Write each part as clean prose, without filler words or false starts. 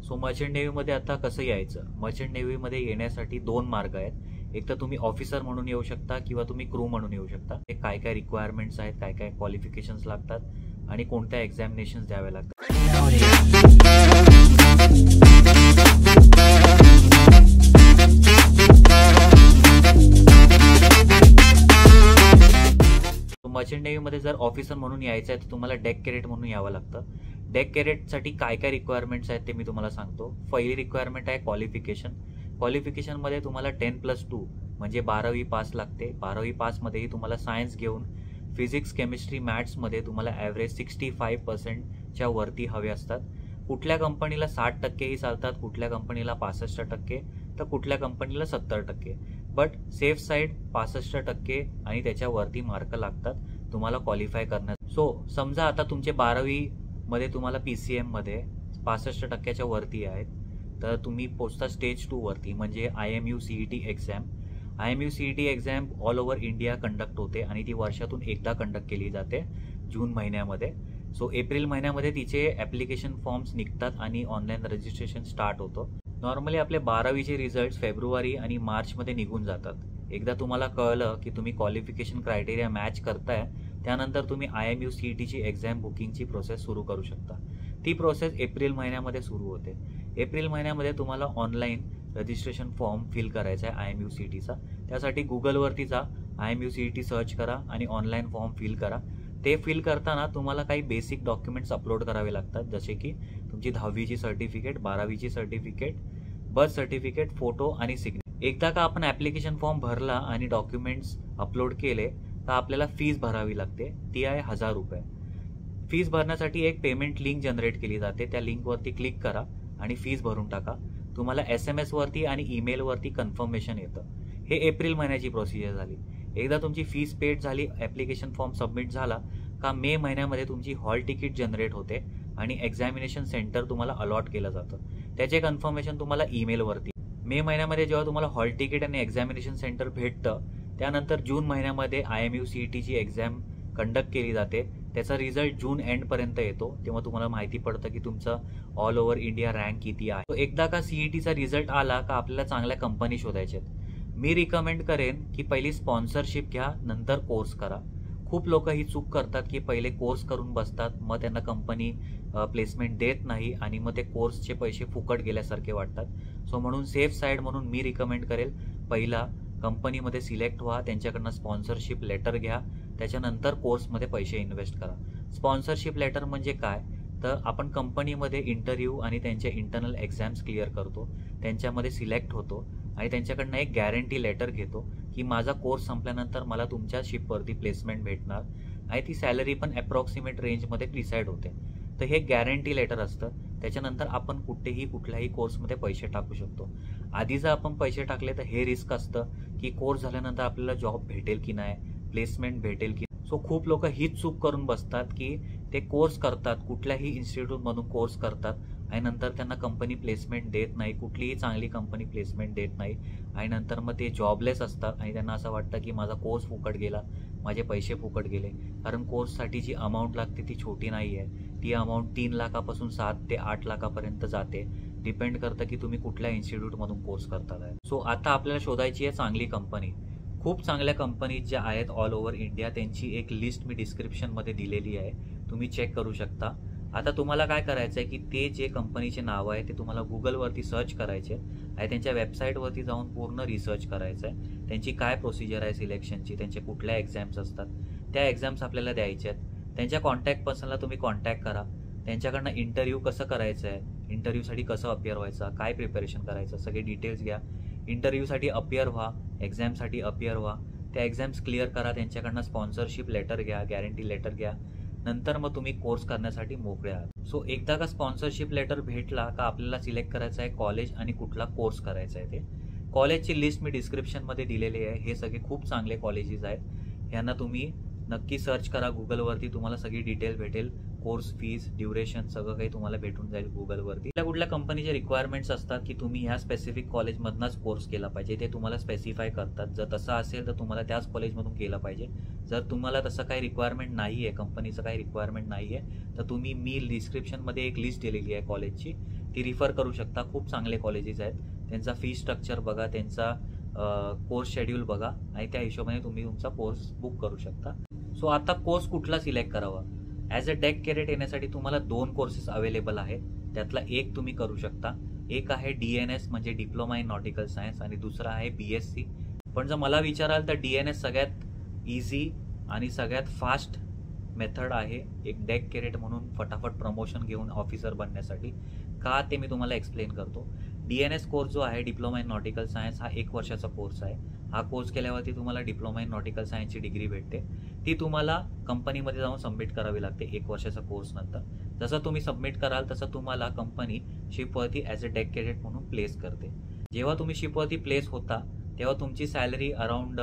So merchant नेव्हीमध्ये आता कसं यायचं? मर्चंट नेव्हीमध्ये येण्यासाठी दोन मार्ग आहेत. एक तर तुम्ही ऑफिसर म्हणून येऊ शकता किंवा तुम्ही क्रू म्हणून येऊ शकता. ते काय काय रिक्वायरमेंट्स आहेत, काय काय क्वालिफिकेशन्स लागतात आणि कोणत्या एक्झामिनेशन्स द्याव्या लागतात. मर्चंट नेव्हीमध्ये जर ऑफिसर म्हणून यायचं आहे तर तुम्हाला डेक कॅडेट म्हणून यावं लागतं. डेक कॅडेटसाठी काय काय रिक्वायरमेंट्स आहेत ते मी तुम्हाला सांगतो. पहिली रिक्वायरमेंट आहे क्वालिफिकेशन. क्वालिफिकेशनमध्ये तुम्हाला 10+2 म्हणजे 12वी पास लागते. 12वी पासमध्येही तुम्हाला सायन्स घेऊन फिजिक्स, केमिस्ट्री, मॅथ्समध्ये तुम्हाला ॲव्हरेज 65% वरती हवे असतात. कुठल्या कंपनीला 60% चालतात, कुठल्या कंपनीला 65%, तर कुठल्या कंपनीला 70%. बट सेफ साईड 65% आणि त्याच्यावरती मार्क लागतात तुम्हाला क्वालिफाय करण्यात. सो समजा आता तुमचे 12वीमध्ये तुम्हाला PCMमध्ये 65% वरती आहेत, तर तुम्ही पोचता स्टेज 2 वरती म्हणजे IMU CET exam. IMU CET exam all over India conduct होते आणि ती वर्षातून एकदा कंडक्ट केली जाते जून महिन्यामध्ये. सो एप्रिल महिन्यामध्ये तिचे ॲप्लिकेशन फॉर्म्स निघतात आणि ऑनलाईन रजिस्ट्रेशन स्टार्ट होतं. नॉर्मली आपले 12वीचे रिझल्ट्स फेब्रुवारी आणि मार्चमध्ये निघून जातात. एकदा तुम्हाला कळलं की तुम्ही क्वालिफिकेशन क्रायटेरिया मॅच करताय, त्यानंतर तुम्ही IMU CETची एक्झाम बुकिंगची प्रोसेस सुरू करू शकता. ती प्रोसेस एप्रिल महिन्यामध्ये सुरू होते. एप्रिल महिन्यामध्ये तुम्हाला ऑनलाईन रजिस्ट्रेशन फॉर्म फिल करायचा आहे IMU CETचा. त्यासाठी गुगलवरती जा, IMU CET सर्च करा आणि ऑनलाईन फॉर्म फिल करा. ते फिल करताना तुम्हाला काही बेसिक डॉक्युमेंट्स अपलोड करावे लागतात, जसे की तुमची 10वीची सर्टिफिकेट, 12वीची सर्टिफिकेट, बर्थ सर्टिफिकेट, फोटो आणि सिग्नेचर. एकदा का आपण ॲप्लिकेशन फॉर्म भरला आणि डॉक्युमेंट्स अपलोड केले तर आपल्याला फीस भरावी लागते. ती आहे 1000 रुपये. फीस भरण्यासाठी एक पेमेंट लिंक जनरेट केली जाते. त्या लिंकवरती क्लिक करा आणि फीस भरून टाका. तुम्हाला SMS वरती आणि ईमेलवरती कन्फर्मेशन येतं. हे एप्रिल महिन्याची प्रोसिजर झाली. एकदा तुमची फीस पेड झाली, ॲप्लिकेशन फॉर्म सबमिट झाला का मे महिन्यामध्ये तुमची हॉल तिकीट जनरेट होते आणि एक्झामिनेशन सेंटर तुम्हाला अलॉट केलं जातं. त्याचे कन्फर्मेशन तुम्हाला ईमेलवरती. मे महिन्यामध्ये जेव्हा तुम्हाला हॉल तिकीट आणि एक्झामिनेशन सेंटर भेटतं, त्यानंतर जून महिन्यामध्ये IMU CETची एक्झाम कंडक्ट केली जाते. त्याचा रिझल्ट जून एंडपर्यंत येतो. तेव्हा तुम्हाला माहिती पडतं की तुमचं ऑल ओव्हर इंडिया रँक किती आहे. एकदा का CETचा रिझल्ट आला का आपल्याला चांगल्या कंपनी शोधायच्या आहेत. मी रिकमेंड करेन की पहिली स्पॉन्सरशिप घ्या, नंतर कोर्स करा. खूप लोक ही चूक करतात की पहिले कोर्स करून बसतात, मग त्यांना कंपनी प्लेसमेंट देत नाही आणि मग ते कोर्सचे पैसे फुकट गेल्यासारखे वाटतात. सो म्हणून सेफ साईड म्हणून मी रिकमेंड करेल, पहिला कंपनीमध्ये सिलेक्ट व्हा, त्यांच्याकडनं स्पॉन्सरशिप लेटर घ्या, त्याच्यानंतर कोर्समध्ये पैसे इन्व्हेस्ट करा. स्पॉन्सरशिप लेटर म्हणजे काय, तर आपण कंपनीमध्ये इंटरव्ह्यू आणि त्यांच्या इंटरनल एक्झाम्स क्लिअर करतो, त्यांच्यामध्ये सिलेक्ट होतो आणि त्यांच्याकडनं एक गॅरंटी लेटर घेतो की माझा कोर्स संपल्यानंतर मला तुमच्या शिपवरती प्लेसमेंट भेटणार आणि ती सॅलरी पण अप्रॉक्सिमेट रेंजमध्ये डिसाईड होते. तर हे गॅरंटी लेटर असतं. त्याच्यानंतर आपण कुठल्याही कोर्समध्ये पैसे टाकू शकतो. आधी जर आपण पैसे टाकले तर हे रिस्क असतं की कोर्स झाल्यानंतर आपल्याला जॉब भेटेल की नाही, प्लेसमेंट भेटेल की. सो खूप लोक हीच चूक करून बसतात की ते कोर्स करतात, कुठल्याही इन्स्टिट्यूटमधून कोर्स करतात आणि नंतर त्यांना कंपनी प्लेसमेंट देत नाही, कुठलीही चांगली कंपनी प्लेसमेंट देत नाही आणि नंतर मग ते जॉबलेस असतात आणि त्यांना असं वाटतं की माझा कोर्स फुकट गेला, माझे पैसे फुकट गेले. कारण कोर्ससाठी जी अमाऊंट लागते ती छोटी नाही आहे. ती अमाऊंट 3 लाखापासून 7 ते 8 लाखापर्यंत जाते. डिपेंड करतं की तुम्ही कुठल्या इन्स्टिट्यूटमधून कोर्स करतात आहे. सो आता आपल्याला शोधायची आहे चांगली कंपनी. खूप चांगल्या कंपनीज ज्या आहेत ऑल ओव्हर इंडिया, त्यांची एक लिस्ट मी डिस्क्रिप्शनमध्ये दिलेली आहे, तुम्ही चेक करू शकता. आता तुम्हाला काय करायचं आहे की ते जे कंपनीचे नाव आहे ते तुम्हाला गुगलवरती सर्च करायचे आणि त्यांच्या वेबसाईटवरती जाऊन पूर्ण रिसर्च करायचं आहे. त्यांची काय प्रोसिजर आहे सिलेक्शनची, त्यांचे कुठल्या एक्झाम्स असतात, त्या एक्झाम्स आपल्याला द्यायच्या आहेत. त्यांच्या कॉन्टॅक्ट पर्सनला तुम्ही कॉन्टॅक्ट करा. त्यांच्याकडनं इंटरव्ह्यू कसं करायचं आहे, इंटरव्ह्यूसाठी कसं अपियर व्हायचं, काय प्रिपरेशन करायचं, सगळे डिटेल्स घ्या. इंटरव्ह्यूसाठी अपियर व्हा, एक्झामसाठी अपियर व्हा, त्या एक्झाम्स क्लिअर करा. त्यांच्याकडनं स्पॉन्सरशिप लेटर घ्या, गॅरंटी लेटर घ्या. नंतर मग तुम्ही कोर्स करण्यासाठी मोकळे आहात. सो एकदा का स्पॉन्सरशिप लेटर भेटला का आपल्याला सिलेक्ट करायचं आहे कॉलेज आणि कुठला कोर्स करायचा आहे. ते कॉलेजची लिस्ट मी डिस्क्रिप्शनमध्ये दिलेली आहे. हे सगळे खूप चांगले कॉलेजेस आहेत, यांना तुम्ही नक्की सर्च करा गुगलवरती. तुम्हाला सगळी डिटेल भेटेल, कोर्स फीस, ड्युरेशन सगळं काही तुम्हाला भेटून जाईल गुगलवरती. कुठल्या कंपनीचे रिक्वायरमेंट्स असतात की तुम्ही ह्या स्पेसिफिक कॉलेजमधनंच कोर्स केला पाहिजे, ते तुम्हाला स्पेसिफाय करतात. जर तसं असेल तर तुम्हाला त्याच कॉलेजमधून केलं पाहिजे. जर तुम्हाला तसं काही रिक्वायरमेंट नाही आहे, कंपनीचं काही रिक्वायरमेंट नाही आहे, तर मी डिस्क्रिप्शनमध्ये एक लिस्ट दिलेली आहे कॉलेजची, ती रिफर करू शकता. खूप चांगले कॉलेजेस आहेत. त्यांचा फी स्ट्रक्चर बघा, त्यांचा कोर्स शेड्यूल बघा आणि त्या हिशोबाने तुम्ही तुमचा कोर्स बुक करू शकता. सो आता कोर्स कुठला सिलेक्ट करावा? ॲज अ डेक कॅरेट येण्यासाठी तुम्हाला 2 कोर्सेस अवेलेबल आहेत. त्यातला एक तुम्ही करू शकता. एक आहे DNS म्हणजे डिप्लोमा इन नॉटिकल सायन्स आणि दुसरा आहे BSc. पण जर मला विचाराल तर DNS सगळ्यात इझी आणि सगळ्यात फास्ट मेथड आहे एक डेक कॅरेट म्हणून फटाफट प्रमोशन घेऊन ऑफिसर बनण्यासाठी. का ते मी तुम्हाला एक्सप्लेन करतो. DNS कोर्स जो आहे डिप्लोमा इन नॉटिकल सायन्स हा 1 वर्षाचा कोर्स आहे. हा कोर्स केल्यावरती तुम्हाला डिप्लोमा इन नॉटिकल सायन्सची डिग्री भेटते. ती तुम्हाला कंपनीमध्ये जाऊन सबमिट करावी लागते 1 वर्षाचा कोर्स नंतर. जसं तुम्ही सबमिट कराल तसं तुम्हाला कंपनी शिपवरती ॲज अ डेक कॅडेट म्हणून प्लेस करते. जेव्हा तुम्ही शिपवरती प्लेस होता तेव्हा तुमची सॅलरी अराउंड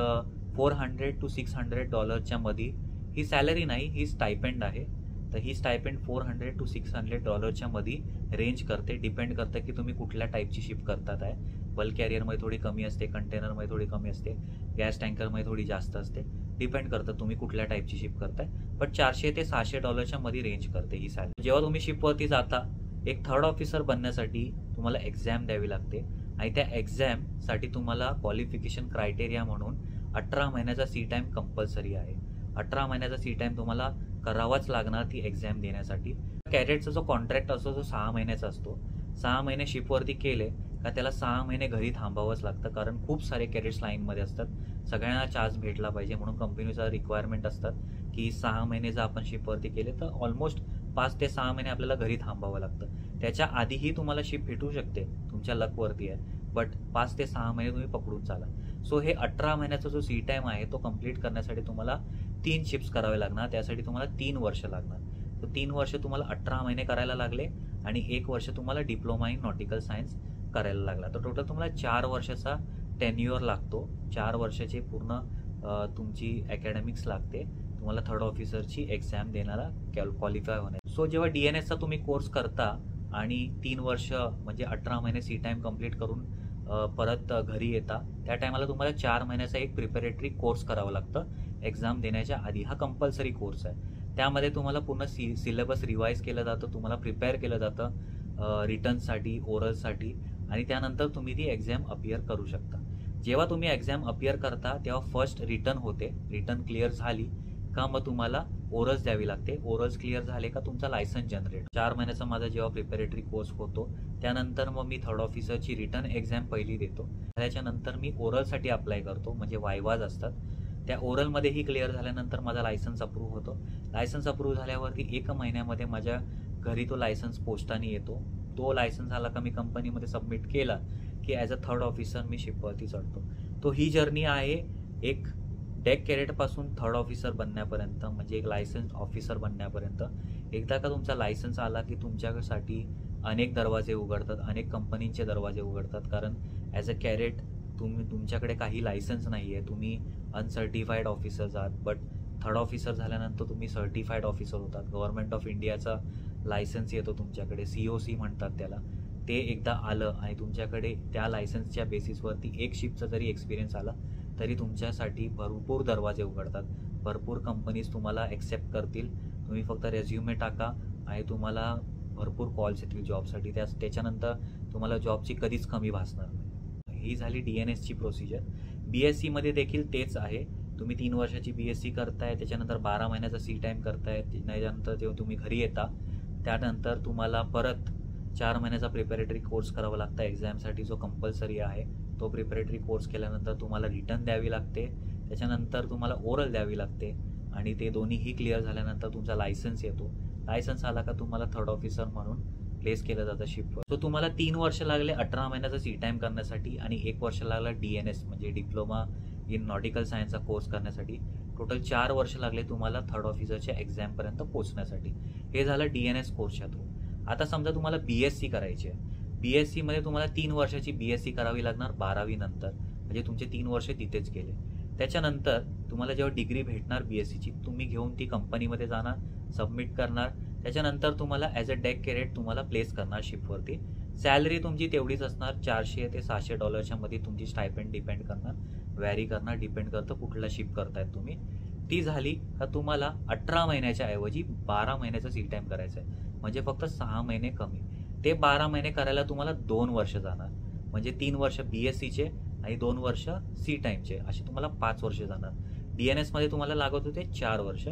$400 to $600 मध्ये. ही सॅलरी नाही, ही स्टायपेंड आहे. तर ही स्टायपेंड $400 to $600 मध्ये रेंज करते. डिपेंड करतं की तुम्ही कुठल्या टाईपची शिप करतात आहे. बल्क कॅरियरमध्ये थोडी कमी असते, कंटेनरमध्ये थोडी कमी असते, गॅस टँकरमध्ये थोडी जास्त असते. डिपेंड करतं तुम्ही कुठल्या टाईपची शिप करताय. पण $400 ते $600 मध्ये रेंज करते ही सॅलरी. जेव्हा तुम्ही शिपवरती जाता एक थर्ड ऑफिसर बनण्यासाठी तुम्हाला एक्झाम द्यावी लागते आणि त्या एक्झामसाठी तुम्हाला क्वालिफिकेशन क्रायटेरिया म्हणून 18 महिन्याचा सी टाईम कंपल्सरी आहे. 18 महिन्याचा सी टाईम तुम्हाला करावाच लागणार ती एक्झाम देण्यासाठी. कॅडेटचा जो कॉन्ट्रॅक्ट असतो तो 6 महिन्याचा असतो. 6 महिने शिपवरती केले का त्याला 6 महिने घरी थांबावंच लागतं, कारण खूप सारे कॅडेट्स लाईनमध्ये असतात. सगळ्यांना चान्स भेटला पाहिजे म्हणून कंपनीचा रिक्वायरमेंट असतात की 6 महिने जर आपण शिपवरती केले तर ऑलमोस्ट 5 ते 6 महिने आपल्याला घरी थांबावं लागतं. त्याच्या आधीही तुम्हाला शिप भेटू शकते, तुमच्या लकवरती आहे. बट 5 ते 6 महिने तुम्ही पकडून चाला. सो हे 18 महिन्याचा जो सी टाईम आहे तो कंप्लीट करण्यासाठी तुम्हाला 3 शिफ्ट्स करावे लागणार. त्यासाठी तुम्हाला 3 वर्ष लागणार. तर 3 वर्ष तुम्हाला 18 महिने करायला लागले आणि 1 वर्ष तुम्हाला डिप्लोमा इन नॉटिकल सायन्स करायला लागला. तर टोटल तुम्हाला 4 वर्षाचा टेन्युअर लागतो. 4 वर्षाचे पूर्ण तुमची अकॅडमिक्स लागते तुम्हाला थर्ड ऑफिसरची एक्झाम देणारा क्वालिफाय होण्यासाठी. सो जेव्हा DNSचा तुम्ही कोर्स करता आणि 3 वर्ष म्हणजे 18 महिने सी टाईम कंप्लीट करून परत घरी येता त्या टायमाला तुम्हाला 4 महिन्याचा एक प्रिपरेटरी कोर्स करावा लागतं एक्झाम देण्याच्या आधी. हा कंपल्सरी कोर्स आहे. त्यामध्ये तुम्हाला पूर्ण सिलेबस रिवाईज केलं जातं, तुम्हाला प्रिपेअर केलं जातं रिटर्नसाठी, ओरलसाठी आणि त्यानंतर तुम्ही ती एक्झाम अपियर करू शकता. जेव्हा तुम्ही एक्झाम अपियर करता तेव्हा फर्स्ट रिटर्न होते. रिटर्न क्लिअर झाली का मग तुम्हाला ओरल्स द्यावी लागते. ओरल्स क्लिअर झाले का तुमचा लायसन्स जनरेट. 4 महिन्याचा माझा जेव्हा प्रिपरेटरी कोर्स होतो त्यानंतर मग मी थर्ड ऑफिसरची रिटर्न एक्झाम पहिली देतो. त्याच्यानंतर मी ओरलसाठी अप्लाय करतो, म्हणजे वायवाज असतात. त्या ओरलमध्येही क्लिअर झाल्यानंतर माझा लायसन्स अप्रूव्ह होतो. लायसन्स अप्रूव्ह झाल्यावरती 1 महिन्यामध्ये माझ्या घरी तो लायसन्स पोस्टाने येतो. तो लायसन्स आला का मी कंपनीमध्ये सबमिट केला की ॲज अ थर्ड ऑफिसर मी शिपवरती चढतो. तो ही जर्नी आहे एक डेक कॅडेटपासून थर्ड ऑफिसर बनण्यापर्यंत, म्हणजे एक लायसन्स ऑफिसर बनण्यापर्यंत. एकदा का तुमचा लायसन्स आला की तुमच्यासाठी अनेक दरवाजे उघडतात, अनेक कंपनींचे दरवाजे उघडतात. कारण ॲज अ कॅडेट तुमच्याकडे काही लायसन्स नाही आहे, तुम्ही अनसर्टिफाईड ऑफिसर्स आहात. बट थर्ड ऑफिसर झाल्यानंतर तुम्ही सर्टिफाईड ऑफिसर होतात. गव्हर्नमेंट ऑफ इंडियाचा लायसन्स येतो तुमच्याकडे, COC म्हणतात त्याला. ते एकदा आलं आणि तुमच्याकडे त्या लायसन्सच्या बेसिसवरती एक शिफ्टचा जरी एक्सपिरियन्स आला तरी तुमच्यासाठी भरपूर दरवाजे उघडतात. भरपूर कंपनीज तुम्हाला ॲक्सेप्ट करतील. तुम्ही फक्त रेझ्युमे टाका आणि तुम्हाला भरपूर कॉल्स येतील जॉबसाठी. त्याच्यानंतर तुम्हाला जॉबची कधीच कमी भासणार नाही. ही झाली DNSची प्रोसिजर. BScमध्ये देखील तेच आहे. तुम्ही 3 वर्षाची BSc करताय, त्याच्यानंतर 12 महिन्याचा सी टाईम करताय. त्याच्यानंतर जेव्हा तुम्ही घरी येता त्यानंतर तुम्हाला परत 4 महिन्याचा प्रिपरेटरी कोर्स करावा लागता एक्झामसाठी, जो कंपल्सरी आहे. तो प्रिपरेटरी कोर्स केल्यानंतर तुम्हाला रिटर्न द्यावी लागते. त्याच्यानंतर तुम्हाला ओरल द्यावी लागते आणि ते दोन्हीही क्लिअर झाल्यानंतर तुमचा लायसन्स येतो. लायसन्स आला का तुम्हाला थर्ड ऑफिसर म्हणून प्लेस केलं जातं शिपवर. सो तुम्हाला 3 वर्ष लागले 18 महिन्याचा सी टाईम करण्यासाठी आणि 1 वर्ष लागला DNS म्हणजे डिप्लोमा इन नॉटिकल सायन्सचा कोर्स करण्यासाठी. टोटल 4 वर्ष लागले तुम्हाला थर्ड ऑफिसरच्या एक्झामपर्यंत पोहोचण्यासाठी. हे झालं DNS कोर्सच्या थ्रू. आता समजा तुम्हाला BSc करायची आहे. BScमध्ये तुम्हाला 3 वर्षाची BSc करावी लागणार 12वी नंतर, म्हणजे तुमचे 3 वर्ष तिथेच गेले. त्याच्यानंतर तुम्हाला जेव्हा डिग्री भेटणार BScची तुम्ही घेऊन ती कंपनीमध्ये जाणार, सबमिट करणार. त्याच्यानंतर तुम्हाला ॲज अ डेक कॅडेट तुम्हाला प्लेस करणार शिपवरती. सॅलरी तुमची तेवढीच असणार, $400 ते $600 मध्ये तुमची स्टायपेंड डिपेंड करणार, व्हॅरी करणार, डिपेंड करतं कुठला शिप करतायत तुम्ही. ती झाली का तुम्हाला 18 महिन्याच्या ऐवजी 12 महिन्याचा सी टाईम करायचा आहे, म्हणजे फक्त 6 महिने कमी. ते 12 महिने करायला तुम्हाला 2 वर्ष जाणार. म्हणजे 3 वर्ष BSCचे आणि 2 वर्ष सी टाईमचे, असे तुम्हाला 5 वर्ष जाणार. DNS मध्ये तुम्हाला लागत होते 4 वर्ष,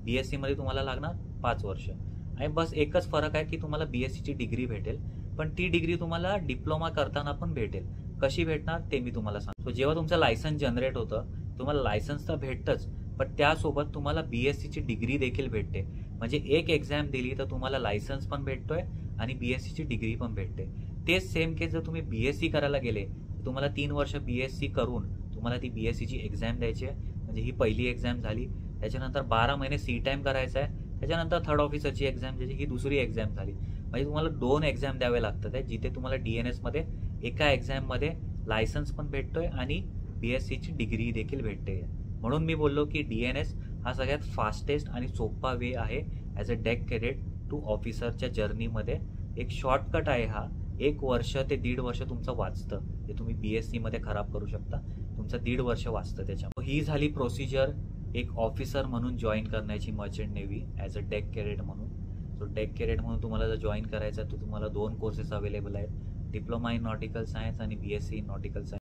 BSc मध्ये तुम्हाला लागणार 5 वर्ष. आणि बस एकच फरक आहे की तुम्हाला BScची डिग्री भेटेल, पण ती डिग्री तुम्हाला डिप्लोमा करताना पण भेटेल. कशी भेटणार ते मी तुम्हाला सांगतो. जेव्हा तुमचं लायसन्स जनरेट होतं, तुम्हाला लायसन्स तर भेटतंच, पण त्यासोबत तुम्हाला BScची डिग्री देखील भेटते. म्हणजे एक एक्झाम दिली तर तुम्हाला लायसन्स पण भेटतोय आणि BScची डिग्री पण भेटते. तेच सेम केस जर तुम्ही BSc करायला गेले तर तुम्हाला 3 वर्ष BSc करून तुम्हाला ती BScची एक्झाम द्यायची आहे. म्हणजे ही पहिली एक्झाम झाली. त्याच्यानंतर 12 महिने सी टाईम करायचा आहे. त्याच्यानंतर थर्ड ऑफिसरची एक्झाम द्यायची, ही दुसरी एक्झाम झाली. म्हणजे तुम्हाला 2 एक्झाम द्यावे लागतात आहे, जिथे तुम्हाला DNS मध्ये एका एक्झाममध्ये लायसन्स पण भेटतोय आणि BScची डिग्री देखील भेटते. म्हणून मी बोललो की DNS हा सगळ्यात फास्टेस्ट आणि सोपा वे आहे as a deck cadet to ऑफिसरच्या जर्नीमध्ये. एक शॉर्टकट आहे हा. 1 वर्ष ते 1.5 वर्ष तुमचं वाचतं, जे तुम्ही BSc मध्ये खराब करू शकता. तुमचं 1.5 वर्ष वाचतं त्याच्यामध्ये. ही झाली प्रोसिजर एक ऑफिसर म्हणून जॉईन करण्याची merchant navy as a deck cadet म्हणून. सो डेक कॅडेट म्हणून तुम्हाला जर जॉईन करायचं आहे तर तुम्हाला 2 कोर्सेस अवेलेबल आहेत, डिप्लोमा इन नॉटिकल सायन्स आणि BSc इन नॉटिकल सायन्स.